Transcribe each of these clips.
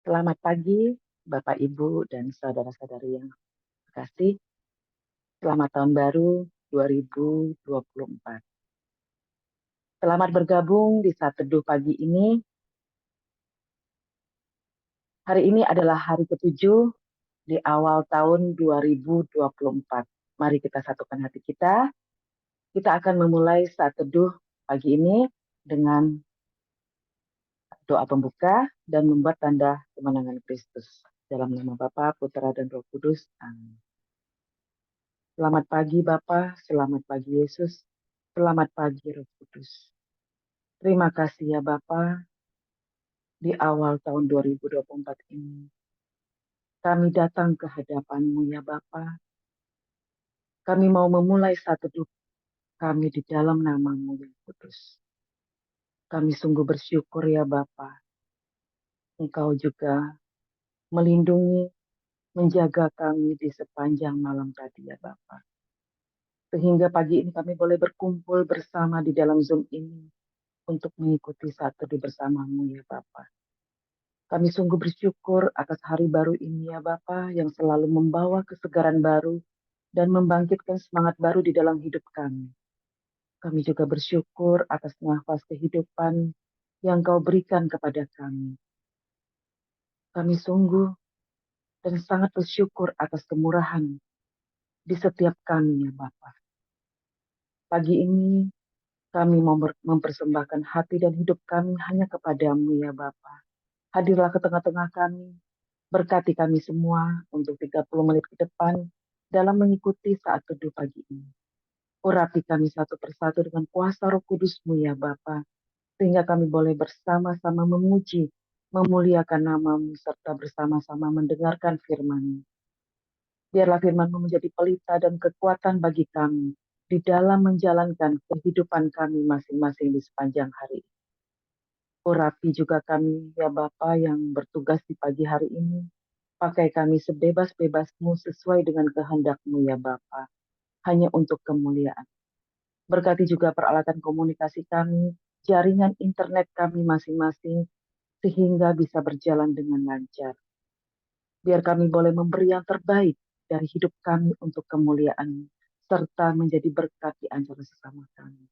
Selamat pagi, Bapak, Ibu, dan saudara-saudari yang terkasih. Selamat tahun baru 2024. Selamat bergabung di Saat Teduh pagi ini. Hari ini adalah hari ketujuh di awal tahun 2024. Mari kita satukan hati kita. Kita akan memulai Saat Teduh pagi ini dengan doa pembuka dan membuat tanda kemenangan Kristus. Dalam nama Bapa, Putra, dan Roh Kudus. Amin. Selamat pagi Bapa, selamat pagi Yesus, selamat pagi Roh Kudus. Terima kasih ya Bapa, di awal tahun 2024 ini. Kami datang ke hadapan-Mu ya Bapa. Kami mau memulai satu teduh kami di dalam nama-Mu yang kudus. Kami sungguh bersyukur ya Bapa. Engkau juga melindungi, menjaga kami di sepanjang malam tadi ya Bapa. Sehingga pagi ini kami boleh berkumpul bersama di dalam Zoom ini untuk mengikuti satu teduh bersama-Mu ya Bapa. Kami sungguh bersyukur atas hari baru ini ya Bapa yang selalu membawa kesegaran baru dan membangkitkan semangat baru di dalam hidup kami. Kami juga bersyukur atas nafas kehidupan yang Kau berikan kepada kami. Kami sungguh dan sangat bersyukur atas kemurahan di setiap kami ya Bapa. Pagi ini kami mau mempersembahkan hati dan hidup kami hanya kepadamu ya Bapa. Hadirlah ke tengah-tengah kami, berkati kami semua untuk 30 menit ke depan dalam mengikuti saat teduh pagi ini. Urapi kami satu persatu dengan kuasa Roh Kudus-Mu ya Bapa, sehingga kami boleh bersama-sama memuji, memuliakan nama-Mu, serta bersama-sama mendengarkan firman-Mu. Biarlah firman-Mu menjadi pelita dan kekuatan bagi kami di dalam menjalankan kehidupan kami masing-masing di sepanjang hari. Urapi juga kami ya Bapa yang bertugas di pagi hari ini. Pakai kami sebebas-bebas-Mu sesuai dengan kehendak-Mu ya Bapa, hanya untuk kemuliaan. Berkati juga peralatan komunikasi kami, jaringan internet kami masing-masing, sehingga bisa berjalan dengan lancar. Biar kami boleh memberi yang terbaik dari hidup kami untuk kemuliaan, serta menjadi berkat di antara sesama kami.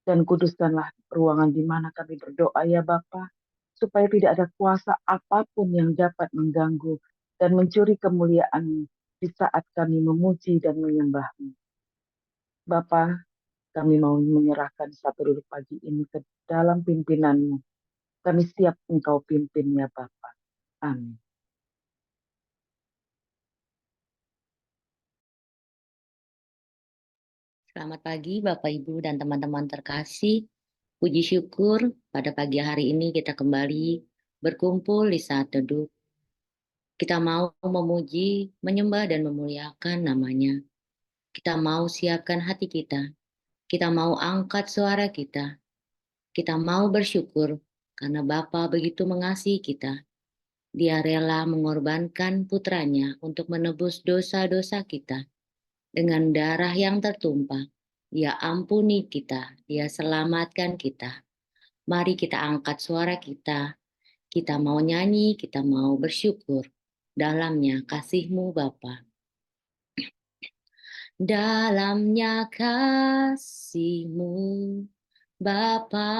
Dan kuduskanlah ruangan di mana kami berdoa ya Bapa, supaya tidak ada kuasa apapun yang dapat mengganggu dan mencuri kemuliaan di saat kami memuji dan menyembah-Mu. Bapa, kami mau menyerahkan satu duduk pagi ini ke dalam pimpinan-Mu. Kami siap Engkau pimpin ya Bapa. Amin. Selamat pagi Bapak Ibu dan teman-teman terkasih. Puji syukur pada pagi hari ini kita kembali berkumpul di saat teduh. Kita mau memuji, menyembah dan memuliakan namanya. Kita mau siapkan hati kita. Kita mau angkat suara kita. Kita mau bersyukur karena Bapa begitu mengasihi kita. Dia rela mengorbankan putranya untuk menebus dosa-dosa kita. Dengan darah yang tertumpah, Dia ampuni kita, Dia selamatkan kita. Mari kita angkat suara kita. Kita mau nyanyi, kita mau bersyukur. Dalamnya kasih-Mu Bapa. Dalamnya kasih-Mu Bapa,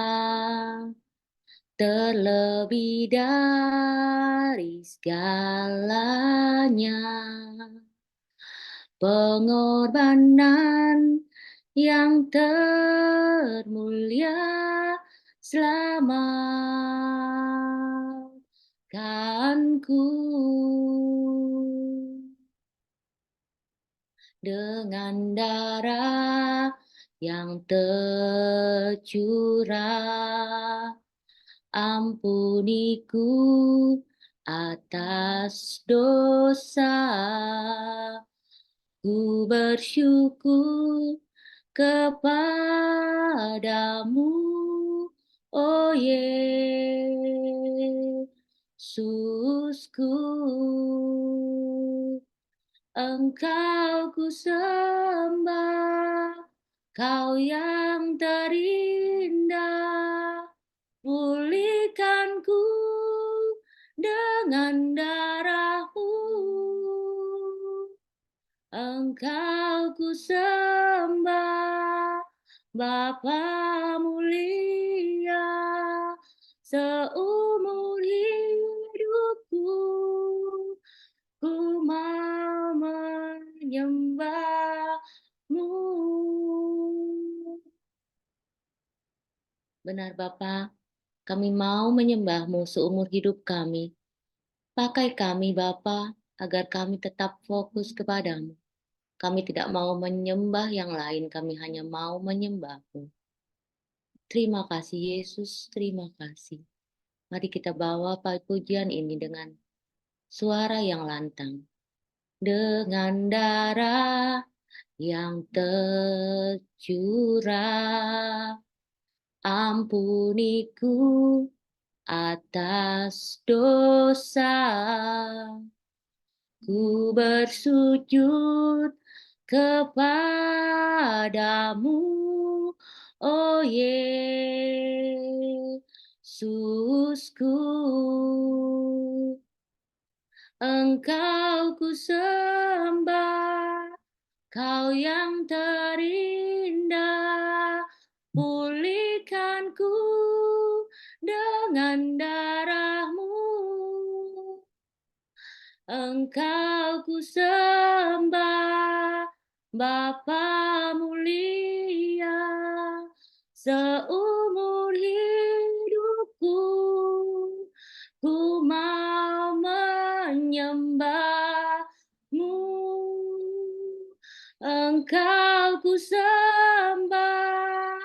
terlebih dari segalanya. Pengorbanan yang termulia selamatkanku. Dengan darah yang tercurah, ampuniku atas dosa. Ku bersyukur kepadamu, oh Yesusku. Engkau ku sembah, Kau yang terindah, pulihkanku dengan darah-Mu. Engkau ku sembah, Bapa mulia, seumur hidupku, ku mau menyembah-Mu. Benar Bapa, kami mau menyembah-Mu seumur hidup kami. Pakai kami Bapa, agar kami tetap fokus kepadamu. Kami tidak mau menyembah yang lain, kami hanya mau menyembah-Mu. Terima kasih Yesus, terima kasih. Mari kita bawa pujian ini dengan suara yang lantang. Dengan darah yang tercurah, ampuniku atas dosa. Ku bersujud kepadamu, oh Yesusku. Engkau ku sembah, Kau yang terindah, pulihkanku dengan darah-Mu. Engkau ku sembah, Bapa mulia, seumur hidupku, ku mau menyembah-Mu. Engkau ku sembah,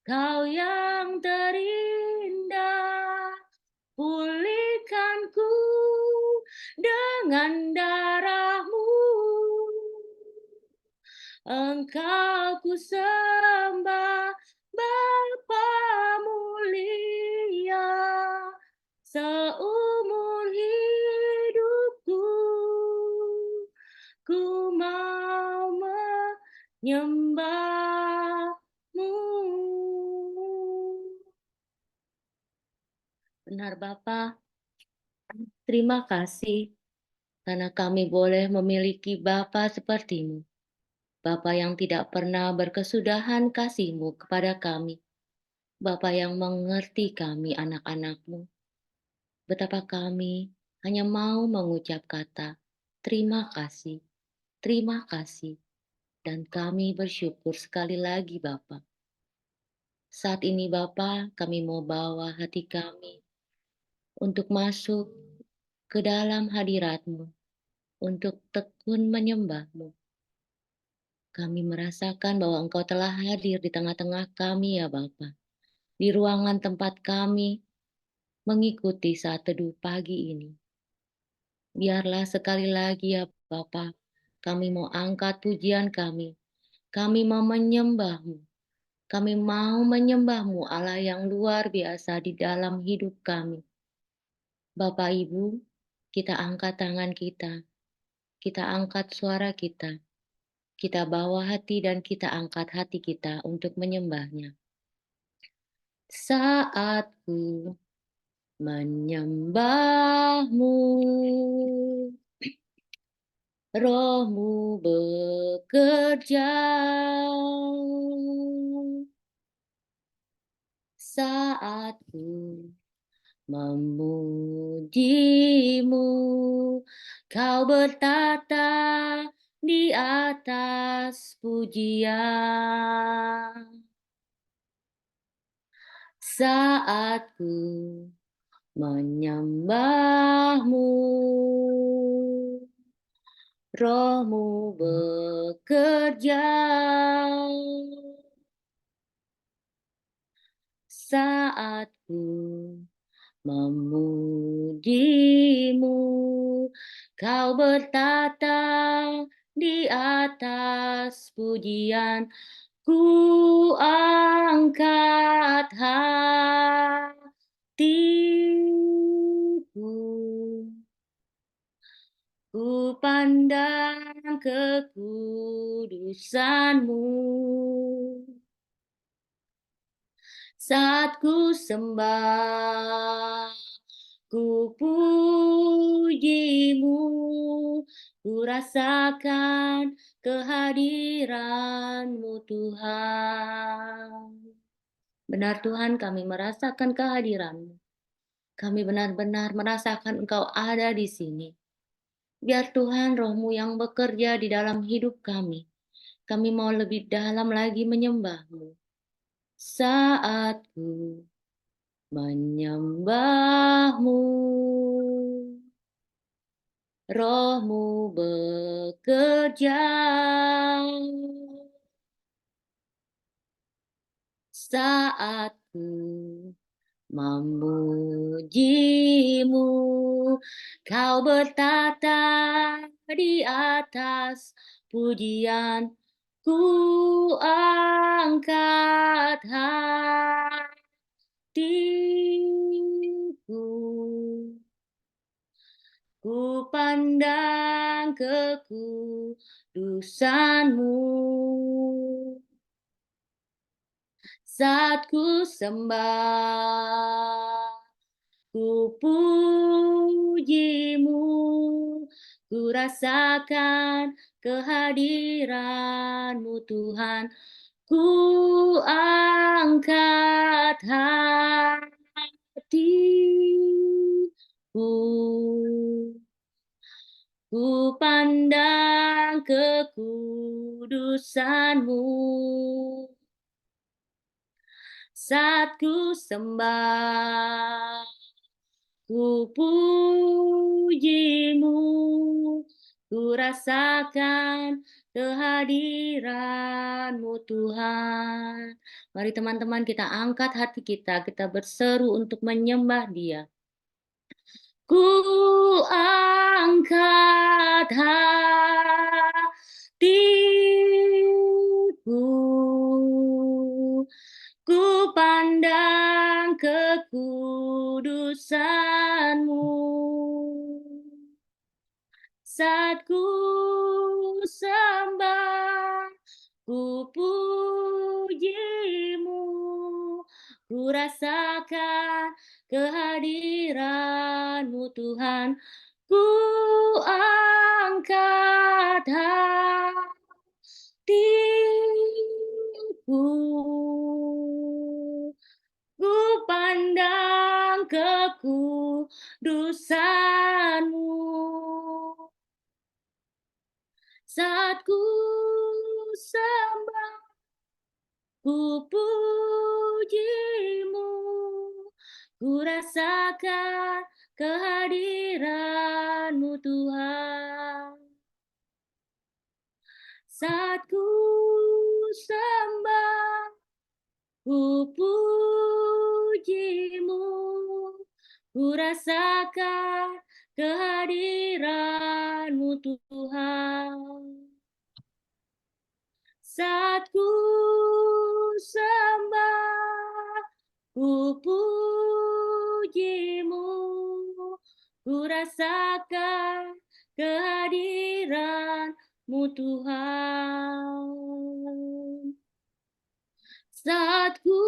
Kau yang terindah, pulihkanku dengan darah-Mu. Engkau ku sembah, Bapa mulia, seumur hidupku, ku mau menyembah-Mu. Benar Bapa, terima kasih karena kami boleh memiliki Bapa seperti-Mu. Bapa yang tidak pernah berkesudahan kasih-Mu kepada kami. Bapa yang mengerti kami anak-anak-Mu. Betapa kami hanya mau mengucap kata terima kasih, dan kami bersyukur sekali lagi Bapa. Saat ini Bapa, kami mau bawa hati kami untuk masuk ke dalam hadirat-Mu, untuk tekun menyembah-Mu. Kami merasakan bahwa Engkau telah hadir di tengah-tengah kami ya Bapa. Di ruangan tempat kami mengikuti saat teduh pagi ini. Biarlah sekali lagi ya Bapa, kami mau angkat pujian kami. Kami mau menyembah-Mu. Kami mau menyembah-Mu Allah yang luar biasa di dalam hidup kami. Bapak Ibu, kita angkat tangan kita angkat suara kita bawa hati dan kita angkat hati kita untuk menyembah-Nya. Saat ku menyembah-Mu, Roh-Mu bekerja. Saat ku memuji-Mu, Kau bertata di atas pujian. Saat ku menyembah-Mu, Roh-Mu bekerja. Saat ku memuji-Mu, Kau bertata di atas pujian. Ku angkat hatiku, ku pandang kekudusan-Mu. Saat ku sembah, Ku pujimu, ku rasakan kehadiran-Mu Tuhan. Benar Tuhan, kami merasakan kehadiran-Mu. Kami benar-benar merasakan Engkau ada di sini. Biar Tuhan Roh-Mu yang bekerja di dalam hidup kami. Kami mau lebih dalam lagi menyembah-Mu. Saat ku menyembah-Mu, Roh-Mu bekerja. Saat ku memuji-Mu, Kau bertata di atas pujian. Ku angkat hatiku, ku pandang kekudusan-Mu. Saat ku sembah, ku puji-Mu, ku rasakan kehadiran-Mu Tuhan. Ku angkat hatiku, ku pandang kekudusan-Mu. Saat ku sembah, ku puji-Mu, ku rasakan kehadiran-Mu Tuhan. Mari teman-teman kita angkat hati kita berseru untuk menyembah Dia. Ku angkat hatiku, ku pandang kekudusan-Mu. Saat ku sembah, ku puji-Mu, ku rasakan kehadiran-Mu Tuhan. Ku angkat hatiku, ku pandang kekudusan-Mu. Saat ku sembah, ku puji-Mu, ku rasakan kehadiran-Mu Tuhan. Saat ku sembah, ku puji-Mu, ku rasakan kehadiran-Mu Tuhan. Saat ku sembah, ku puji-Mu, ku rasakan kehadiran-Mu Tuhan. Saat ku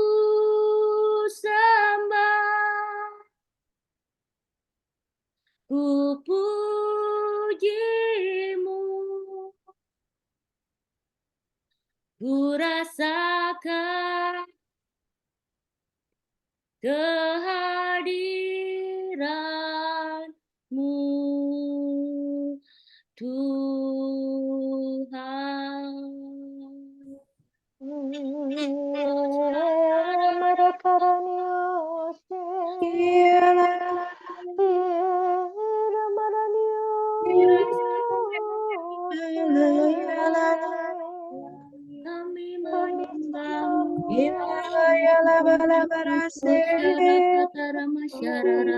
sembah, ku puji-Mu, ku rasakan kehadiran-Mu Tuhan. Kami menyembah-Mu. Masyarakat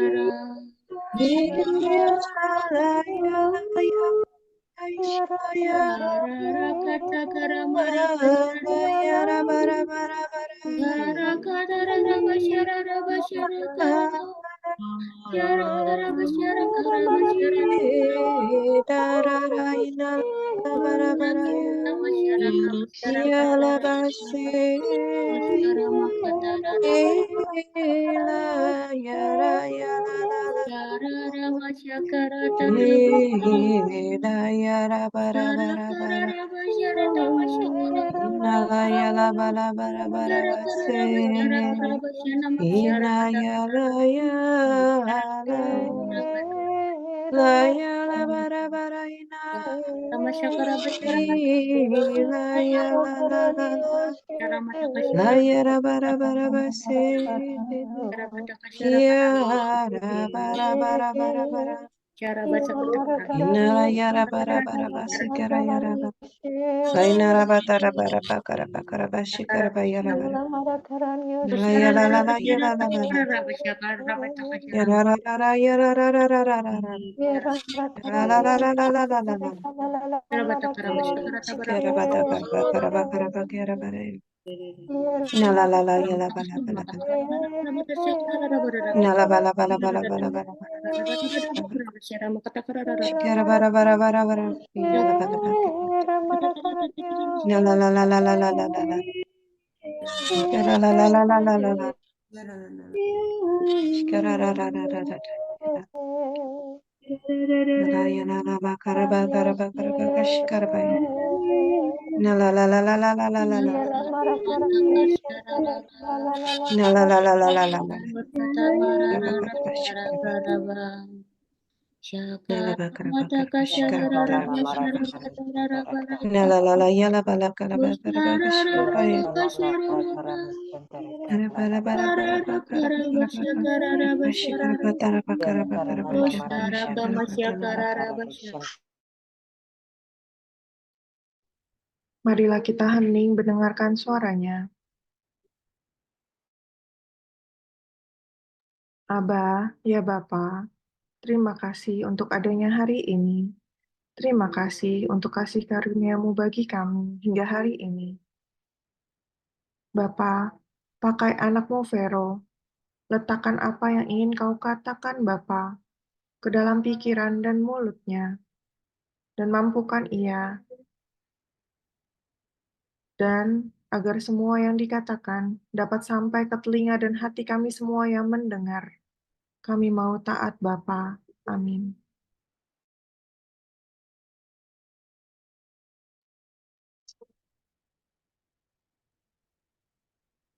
Hinayara bara bara bara. Hinayala bara bara bara base. Hinayala ya layala bara bara hina. Hinayala la la la. Layara bara bara base. Yara bara bara bara bara. Hinayara bara bara base kara yara bara. Lainara bara bara bakara bakara bashikara bayara bara. Layala la la yala la la la. Yara la la la yara la la la la la la. La la la la la la la la la. Shikara bata kara bakara bakara bakara bara. Na la la la yala bala bala bala. Na la bala bala bala bala bala bala. Shikara bara bara bara bara. Yala bala bakara. Na la la la la la la la la la. Shikara la la la la la la la. Shikara la la la la la la. Na la yala la bakara bakara bakara bakara shikara baya. Na la la la la la la la la la. Na la la la la la la la. Bakara bakara bashikara baya. Na la bakara bakara bashikara bakara. Na la la la yala bala bakara bakara bakara shikara baya. Bara bara bara bara bakara bakara bakara bashikara bakara bakara bakara bakara bashikara bakara. Marilah kita hening mendengarkan suaranya. Aba, ya Bapa, terima kasih untuk adanya hari ini. Terima kasih untuk kasih karunia-Mu bagi kami hingga hari ini. Bapa, pakai anak-Mu Vero, letakkan apa yang ingin Kau katakan Bapa ke dalam pikiran dan mulutnya, dan mampukan ia, dan agar semua yang dikatakan dapat sampai ke telinga dan hati kami semua yang mendengar. Kami mau taat Bapa. Amin.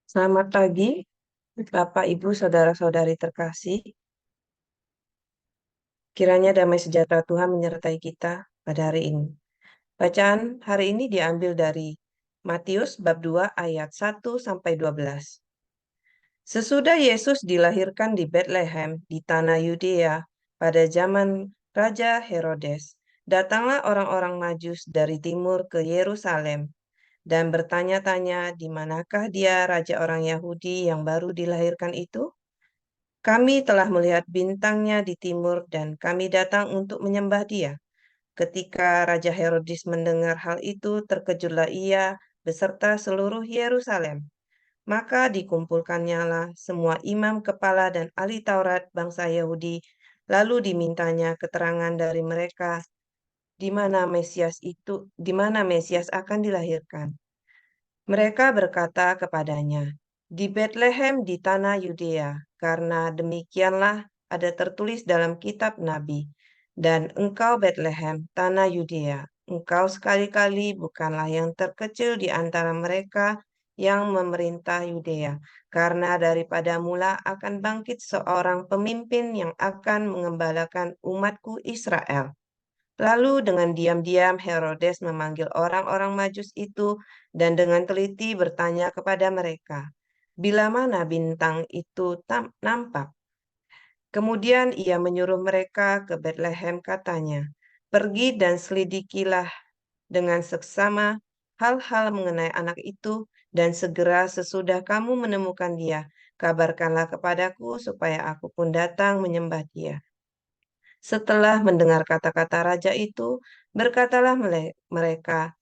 Selamat pagi, Bapak, Ibu, Saudara-saudari terkasih. Kiranya damai sejahtera Tuhan menyertai kita pada hari ini. Bacaan hari ini diambil dari Matius bab 2 ayat 1 sampai 12. Sesudah Yesus dilahirkan di Betlehem di tanah Yudea pada zaman Raja Herodes, datanglah orang-orang Majus dari timur ke Yerusalem dan bertanya-tanya di manakah dia raja orang Yahudi yang baru dilahirkan itu? Kami telah melihat bintangnya di timur dan kami datang untuk menyembah dia. Ketika Raja Herodes mendengar hal itu, terkejutlah ia beserta seluruh Yerusalem. Maka dikumpulkannyalah semua imam kepala dan ahli Taurat bangsa Yahudi, lalu dimintanya keterangan dari mereka di mana Mesias akan dilahirkan. Mereka berkata kepadanya, di Betlehem di tanah Yudea, karena demikianlah ada tertulis dalam kitab Nabi. Dan engkau Betlehem, tanah Yudea, engkau sekali-kali bukanlah yang terkecil di antara mereka yang memerintah Yudea, karena daripada mula akan bangkit seorang pemimpin yang akan mengembalakan umatku Israel. Lalu dengan diam-diam Herodes memanggil orang-orang Majus itu dan dengan teliti bertanya kepada mereka, bila mana bintang itu nampak? Kemudian ia menyuruh mereka ke Betlehem katanya, pergi dan selidikilah dengan seksama hal-hal mengenai anak itu dan segera sesudah kamu menemukan dia, kabarkanlah kepadaku supaya aku pun datang menyembah dia. Setelah mendengar kata-kata raja itu, berkatalah mereka,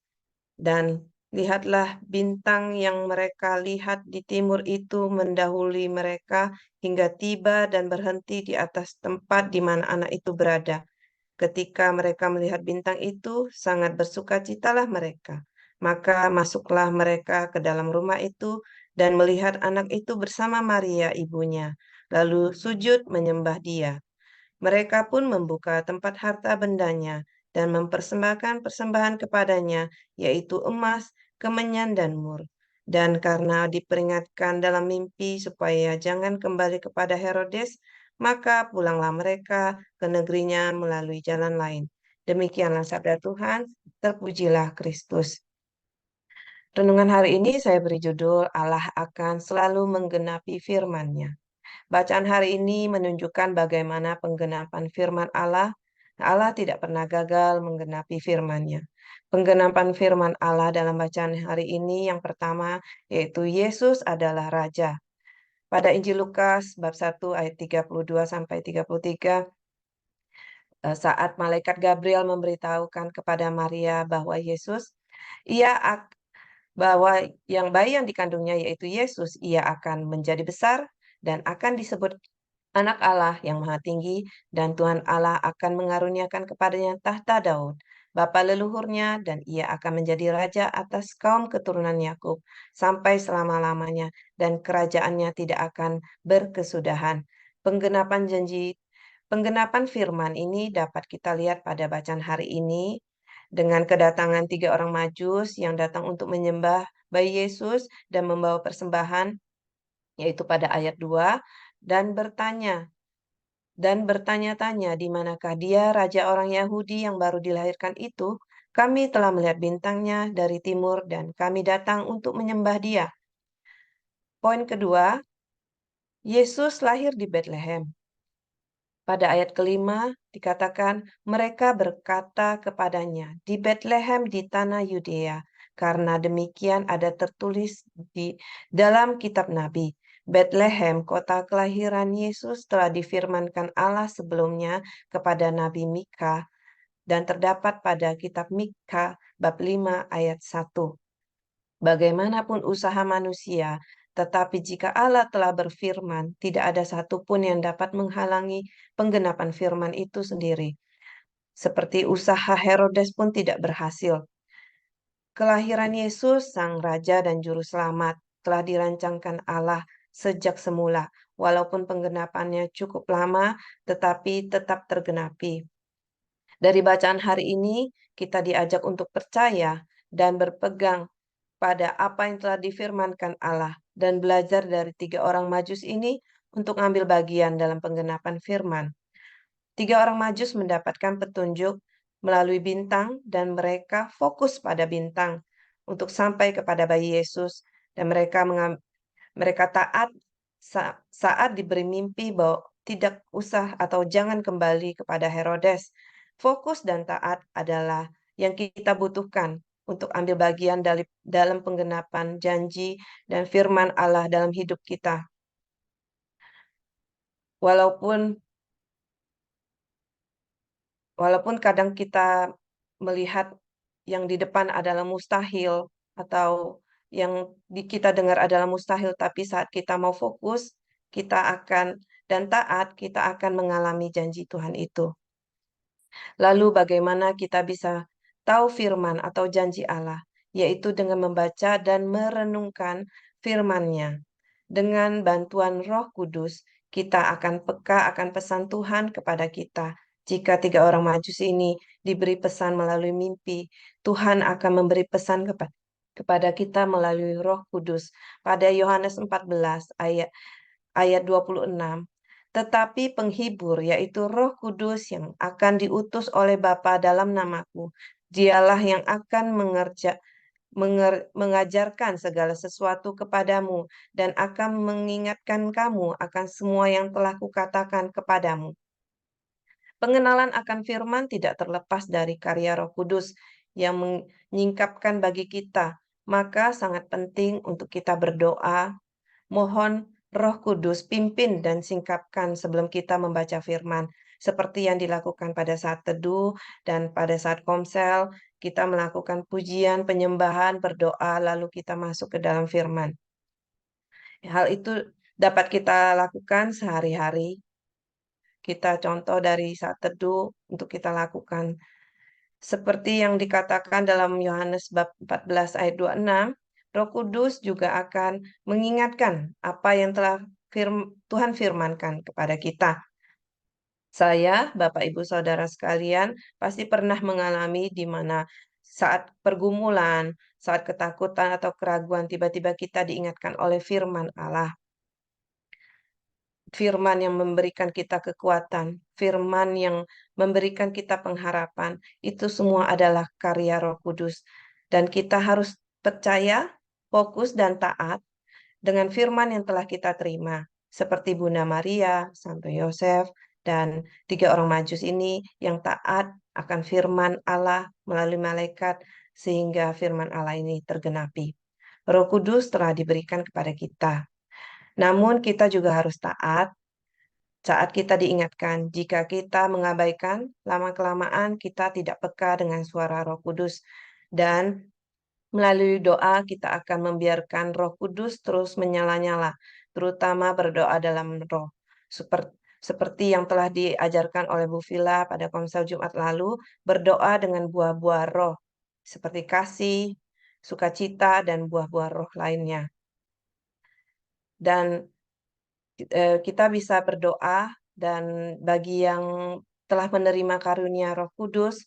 dan lihatlah bintang yang mereka lihat di timur itu mendahului mereka hingga tiba dan berhenti di atas tempat di mana anak itu berada. Ketika mereka melihat bintang itu, sangat bersukacitalah mereka. Maka masuklah mereka ke dalam rumah itu dan melihat anak itu bersama Maria ibunya, lalu sujud menyembah dia. Mereka pun membuka tempat harta bendanya dan mempersembahkan persembahan kepadanya, yaitu emas, kemenyan, dan mur. Dan karena diperingatkan dalam mimpi supaya jangan kembali kepada Herodes, maka pulanglah mereka ke negerinya melalui jalan lain. Demikianlah sabda Tuhan, terpujilah Kristus. Renungan hari ini saya beri judul Allah akan selalu menggenapi firman-Nya. Bacaan hari ini menunjukkan bagaimana penggenapan firman Allah. Allah tidak pernah gagal menggenapi firman-Nya. Penggenapan firman Allah dalam bacaan hari ini yang pertama yaitu Yesus adalah Raja. Pada Injil Lukas bab 1 ayat 32 sampai 33, saat malaikat Gabriel memberitahukan kepada Maria bahwa bahwa yang bayi yang dikandungnya yaitu Yesus, ia akan menjadi besar dan akan disebut Anak Allah yang Maha Tinggi, dan Tuhan Allah akan mengaruniakan kepadanya tahta Daud, bapa leluhurnya, dan ia akan menjadi raja atas kaum keturunan Yakub sampai selama-lamanya, dan kerajaannya tidak akan berkesudahan. Penggenapan firman ini dapat kita lihat pada bacaan hari ini, dengan kedatangan 3 orang Majus yang datang untuk menyembah bayi Yesus dan membawa persembahan, yaitu pada ayat 2, dan bertanya-tanya di manakah dia raja orang Yahudi yang baru dilahirkan itu. Kami telah melihat bintangnya dari timur dan kami datang untuk menyembah dia. Poin kedua, Yesus lahir di Betlehem. Pada ayat kelima dikatakan, mereka berkata kepadanya, di Betlehem di tanah Yudea, karena demikian ada tertulis di dalam kitab Nabi. Betlehem, kota kelahiran Yesus, telah difirmankan Allah sebelumnya kepada Nabi Mika, dan terdapat pada kitab Mika bab 5 ayat 1. Bagaimanapun usaha manusia, tetapi jika Allah telah berfirman, tidak ada satupun yang dapat menghalangi penggenapan firman itu sendiri. Seperti usaha Herodes pun tidak berhasil. Kelahiran Yesus, Sang Raja dan Juru Selamat, telah dirancangkan Allah sejak semula, walaupun penggenapannya cukup lama, tetapi tetap tergenapi. Dari bacaan hari ini, kita diajak untuk percaya dan berpegang pada apa yang telah difirmankan Allah dan belajar dari 3 orang Majus ini untuk ambil bagian dalam penggenapan firman. 3 orang Majus mendapatkan petunjuk melalui bintang dan mereka fokus pada bintang untuk sampai kepada bayi Yesus, dan mereka taat saat diberi mimpi bahwa tidak usah atau jangan kembali kepada Herodes. Fokus dan taat adalah yang kita butuhkan untuk ambil bagian dalam penggenapan janji dan firman Allah dalam hidup kita. Walaupun kadang kita melihat yang di depan adalah mustahil atau yang kita dengar adalah mustahil, tapi saat kita mau fokus, kita akan mengalami janji Tuhan itu. Lalu bagaimana kita bisa tahu firman atau janji Allah? Yaitu dengan membaca dan merenungkan firman-Nya. Dengan bantuan Roh Kudus, kita akan peka akan pesan Tuhan kepada kita. Jika 3 orang Majus ini diberi pesan melalui mimpi, Tuhan akan memberi pesan kepada kita melalui Roh Kudus. Pada Yohanes 14 ayat 26, tetapi penghibur, yaitu Roh Kudus yang akan diutus oleh Bapa dalam namaku, dialah yang akan mengajarkan segala sesuatu kepadamu dan akan mengingatkan kamu akan semua yang telah kukatakan kepadamu. Pengenalan akan firman tidak terlepas dari karya Roh Kudus yang menyingkapkan bagi kita. Maka sangat penting untuk kita berdoa, mohon Roh Kudus pimpin dan singkapkan sebelum kita membaca firman. Seperti yang dilakukan pada saat teduh dan pada saat komsel, kita melakukan pujian, penyembahan, berdoa, lalu kita masuk ke dalam firman. Hal itu dapat kita lakukan sehari-hari. Kita contoh dari saat teduh untuk kita lakukan. Seperti yang dikatakan dalam Yohanes bab 14 ayat 26, Roh Kudus juga akan mengingatkan apa yang telah Tuhan firmankan kepada kita. Saya, Bapak Ibu Saudara sekalian, pasti pernah mengalami di mana saat pergumulan, saat ketakutan atau keraguan, tiba-tiba kita diingatkan oleh firman Allah. Firman yang memberikan kita kekuatan, firman yang memberikan kita pengharapan, itu semua adalah karya Roh Kudus. Dan kita harus percaya, fokus, dan taat dengan firman yang telah kita terima. Seperti Bunda Maria, Santo Yosef, dan 3 orang Majus ini yang taat akan firman Allah melalui malaikat, sehingga firman Allah ini tergenapi. Roh Kudus telah diberikan kepada kita. Namun kita juga harus taat saat kita diingatkan. Jika kita mengabaikan, lama-kelamaan kita tidak peka dengan suara Roh Kudus. Dan melalui doa kita akan membiarkan Roh Kudus terus menyala-nyala, terutama berdoa dalam roh. Seperti yang telah diajarkan oleh Bu Villa pada Komsel Jumat lalu, berdoa dengan buah-buah roh, seperti kasih, sukacita, dan buah-buah roh lainnya. Dan kita bisa berdoa, dan bagi yang telah menerima karunia Roh Kudus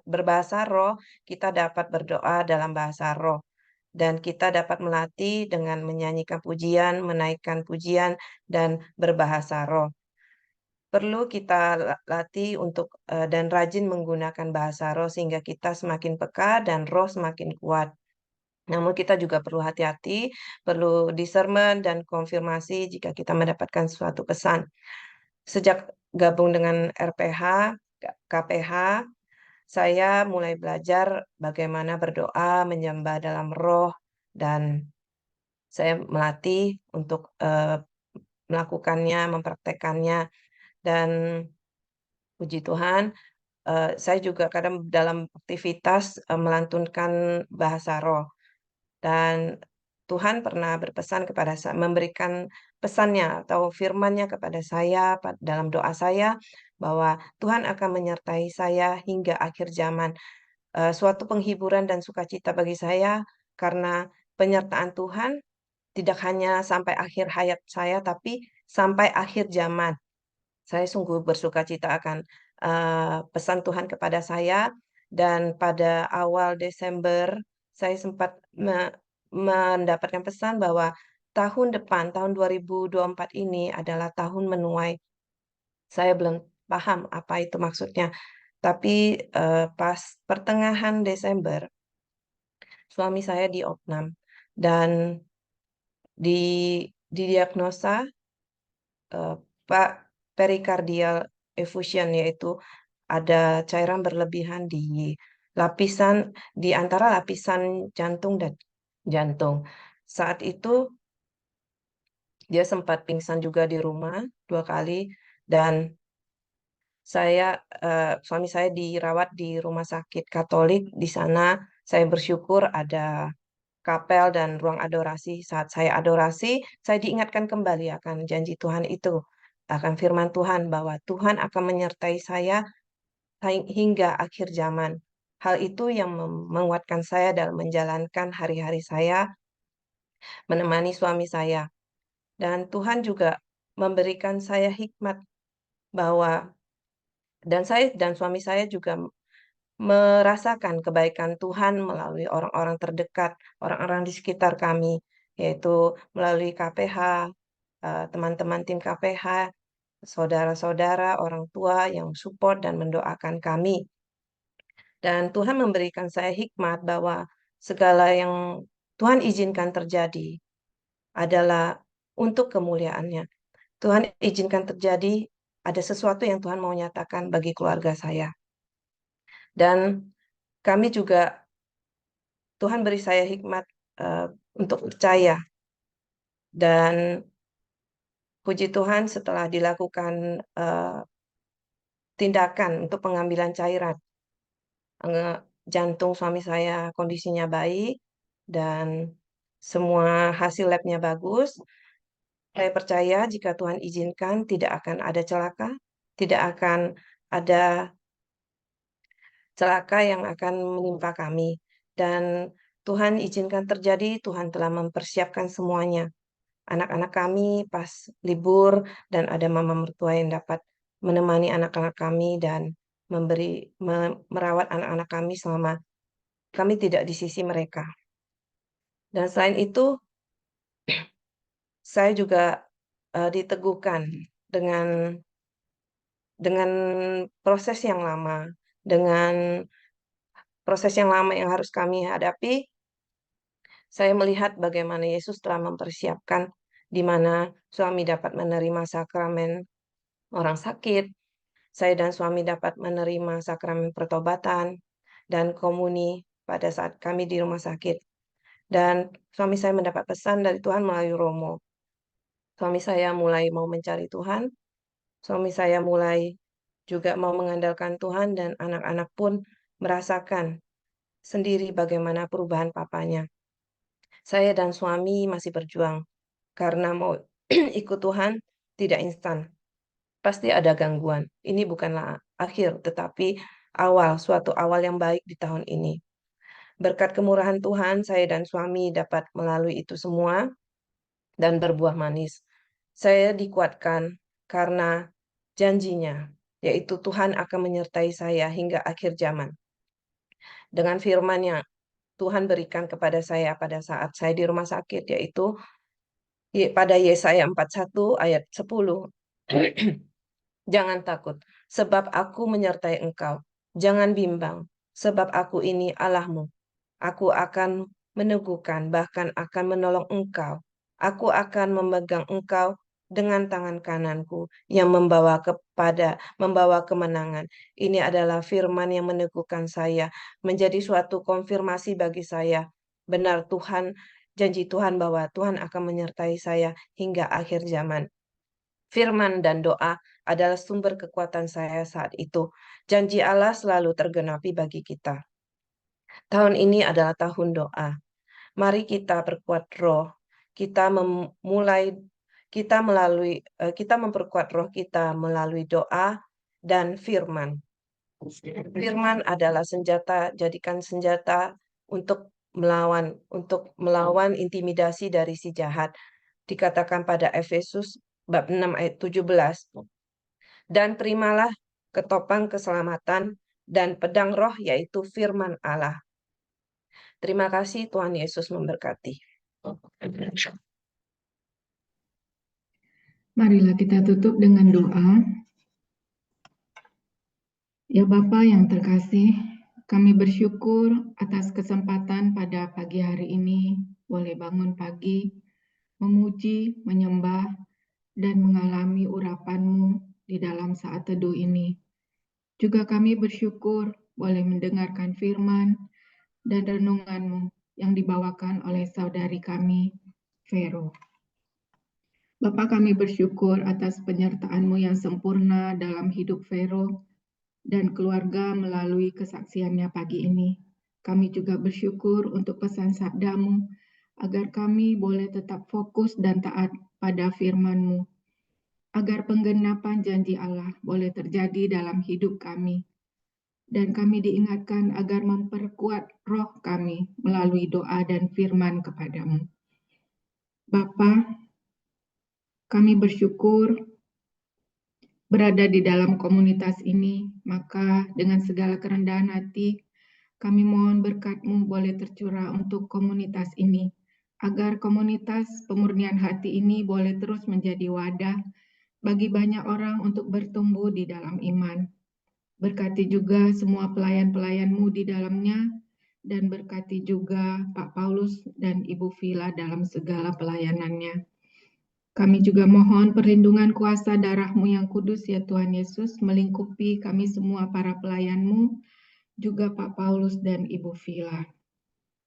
berbahasa roh, kita dapat berdoa dalam bahasa roh. Dan kita dapat melatih dengan menyanyikan pujian, menaikkan pujian, dan berbahasa roh. Perlu kita latih untuk dan rajin menggunakan bahasa roh sehingga kita semakin peka dan roh semakin kuat. Namun kita juga perlu hati-hati, perlu discernment dan konfirmasi jika kita mendapatkan suatu pesan. Sejak gabung dengan RPH, KPH, saya mulai belajar bagaimana berdoa, menyembah dalam roh, dan saya melatih untuk melakukannya, mempraktekannya, dan puji Tuhan, saya juga kadang dalam aktivitas melantunkan bahasa roh. Dan Tuhan pernah berpesan kepada saya, memberikan pesannya atau firman-Nya kepada saya dalam doa saya, bahwa Tuhan akan menyertai saya hingga akhir zaman. Suatu penghiburan dan sukacita bagi saya karena penyertaan Tuhan tidak hanya sampai akhir hayat saya, tapi sampai akhir zaman. Saya sungguh bersukacita akan pesan Tuhan kepada saya, dan pada awal Desember saya sempat mendapatkan pesan bahwa tahun depan, tahun 2024 ini adalah tahun menuai. Saya belum paham apa itu maksudnya, tapi pas pertengahan Desember, suami saya diopnam dan didiagnosa Pak pericardial effusion, yaitu ada cairan berlebihan di antara lapisan jantung dan jantung. Saat itu dia sempat pingsan juga di rumah 2 kali, dan suami saya dirawat di rumah sakit Katolik. Di sana saya bersyukur ada kapel dan ruang adorasi. Saat saya adorasi, saya diingatkan kembali akan janji Tuhan itu, akan firman Tuhan bahwa Tuhan akan menyertai saya hingga akhir zaman. Hal itu yang menguatkan saya dalam menjalankan hari-hari saya, menemani suami saya. Dan Tuhan juga memberikan saya hikmat bahwa saya dan suami saya juga merasakan kebaikan Tuhan melalui orang-orang terdekat, orang-orang di sekitar kami, yaitu melalui KPH, teman-teman tim KPH, saudara-saudara, orang tua yang support dan mendoakan kami. Dan Tuhan memberikan saya hikmat bahwa segala yang Tuhan izinkan terjadi adalah untuk kemuliaan-Nya. Tuhan izinkan terjadi, ada sesuatu yang Tuhan mau nyatakan bagi keluarga saya. Dan kami juga, Tuhan beri saya hikmat untuk percaya. Dan puji Tuhan, setelah dilakukan tindakan untuk pengambilan cairan, jantung suami saya kondisinya baik dan semua hasil labnya bagus. Saya percaya jika Tuhan izinkan tidak akan ada celaka, tidak akan ada celaka yang akan menimpa kami. Dan Tuhan izinkan terjadi, Tuhan telah mempersiapkan semuanya. Anak-anak kami pas libur dan ada mama mertua yang dapat menemani anak-anak kami dan merawat anak-anak kami selama kami tidak di sisi mereka. Dan selain itu, saya juga diteguhkan dengan proses yang lama, dengan proses yang lama yang harus kami hadapi. Saya melihat bagaimana Yesus telah mempersiapkan di mana suami dapat menerima sakramen orang sakit, saya dan suami dapat menerima sakramen pertobatan dan komuni pada saat kami di rumah sakit. Dan suami saya mendapat pesan dari Tuhan melalui Romo. Suami saya mulai mau mencari Tuhan, suami saya mulai juga mau mengandalkan Tuhan, dan anak-anak pun merasakan sendiri bagaimana perubahan papanya. Saya dan suami masih berjuang, karena mau ikut Tuhan tidak instan. Pasti ada gangguan. Ini bukanlah akhir, tetapi suatu awal yang baik di tahun ini. Berkat kemurahan Tuhan, saya dan suami dapat melalui itu semua dan berbuah manis. Saya dikuatkan karena janjinya, yaitu Tuhan akan menyertai saya hingga akhir zaman. Dengan firman yang Tuhan berikan kepada saya pada saat saya di rumah sakit, yaitu pada Yesaya 41 ayat 10. Jangan takut, sebab aku menyertai engkau. Jangan bimbang, sebab aku ini Allahmu. Aku akan meneguhkan, bahkan akan menolong engkau. Aku akan memegang engkau dengan tangan kananku yang membawa kemenangan. Ini adalah firman yang meneguhkan saya, menjadi suatu konfirmasi bagi saya. Benar Tuhan, janji Tuhan bahwa Tuhan akan menyertai saya hingga akhir zaman. Firman dan doa adalah sumber kekuatan saya saat itu. Janji Allah selalu tergenapi bagi kita. Tahun ini adalah tahun doa. Mari kita perkuat roh. Kita memperkuat roh kita melalui doa dan firman. Firman adalah senjata, jadikan senjata untuk melawan intimidasi dari si jahat. Dikatakan pada Efesus bab 6 ayat 17. Dan terimalah ketopang keselamatan dan pedang roh, yaitu firman Allah. Terima kasih, Tuhan Yesus memberkati. Marilah kita tutup dengan doa. Ya Bapa yang terkasih, kami bersyukur atas kesempatan pada pagi hari ini boleh bangun pagi, memuji, menyembah, dan mengalami urapan-Mu di dalam saat teduh ini. Juga kami bersyukur boleh mendengarkan firman dan renungan-Mu yang dibawakan oleh saudari kami, Vero. Bapa, kami bersyukur atas penyertaan-Mu yang sempurna dalam hidup Vero dan keluarga melalui kesaksiannya pagi ini. Kami juga bersyukur untuk pesan sabda-Mu, agar kami boleh tetap fokus dan taat pada firman-Mu, agar penggenapan janji Allah boleh terjadi dalam hidup kami. Dan kami diingatkan agar memperkuat roh kami melalui doa dan firman kepada-Mu. Bapa, kami bersyukur berada di dalam komunitas ini, maka dengan segala kerendahan hati, kami mohon berkat-Mu boleh tercurah untuk komunitas ini, agar komunitas pemurnian hati ini boleh terus menjadi wadah bagi banyak orang untuk bertumbuh di dalam iman. Berkati juga semua pelayan-pelayan-Mu di dalamnya, dan berkati juga Pak Paulus dan Ibu Vila dalam segala pelayanannya. Kami juga mohon perlindungan kuasa darah-Mu yang kudus ya Tuhan Yesus, melingkupi kami semua para pelayan-Mu, juga Pak Paulus dan Ibu Vila.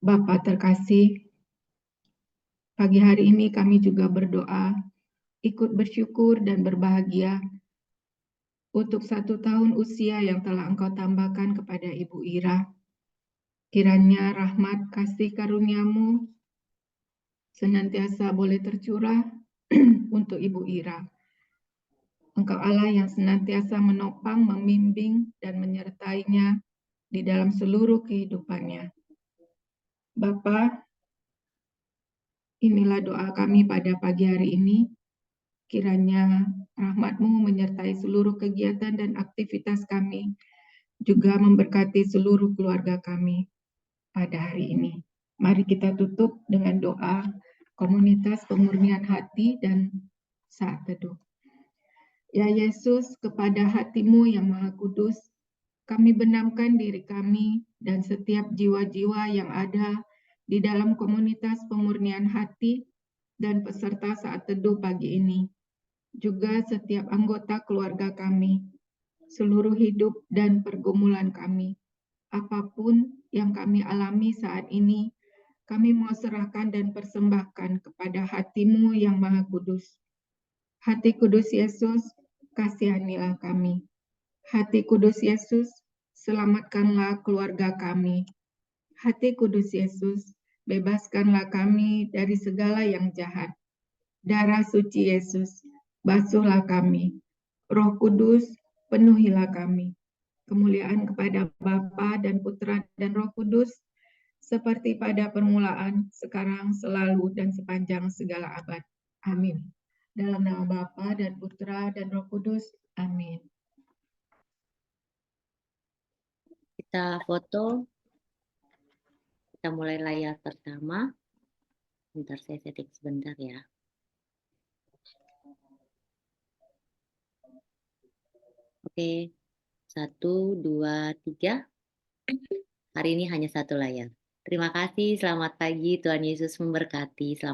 Bapa terkasih, pagi hari ini kami juga berdoa, ikut bersyukur dan berbahagia untuk 1 tahun usia yang telah Engkau tambahkan kepada Ibu Ira. Kiranya rahmat kasih karunia-Mu senantiasa boleh tercurah untuk Ibu Ira. Engkau Allah yang senantiasa menopang, membimbing, dan menyertainya di dalam seluruh kehidupannya. Bapa, inilah doa kami pada pagi hari ini. kiranya rahmat-Mu menyertai seluruh kegiatan dan aktivitas kami, juga memberkati seluruh keluarga kami pada hari ini. Mari kita tutup dengan doa komunitas pemurnian hati dan saat teduh. Ya Yesus, kepada hati-Mu yang Maha Kudus, kami benamkan diri kami dan setiap jiwa-jiwa yang ada di dalam komunitas pemurnian hati dan peserta saat teduh pagi ini. Juga setiap anggota keluarga kami, seluruh hidup dan pergumulan kami. Apapun yang kami alami saat ini, kami mau serahkan dan persembahkan kepada hati-Mu yang Maha Kudus. Hati Kudus Yesus, kasihanilah kami. Hati Kudus Yesus, selamatkanlah keluarga kami. Hati Kudus Yesus, bebaskanlah kami dari segala yang jahat. Darah suci Yesus, basuhlah kami. Roh Kudus, penuhilah kami. Kemuliaan kepada Bapa dan Putra dan Roh Kudus, seperti pada permulaan, sekarang, selalu, dan sepanjang segala abad. Amin. Dalam nama Bapa dan Putra dan Roh Kudus. Amin. Kita foto. Kita mulai layar pertama. Bentar, saya setting sebentar ya. Oke, 1, 2, 3. Hari ini hanya satu layar. Terima kasih, selamat pagi, Tuhan Yesus memberkati. Selamat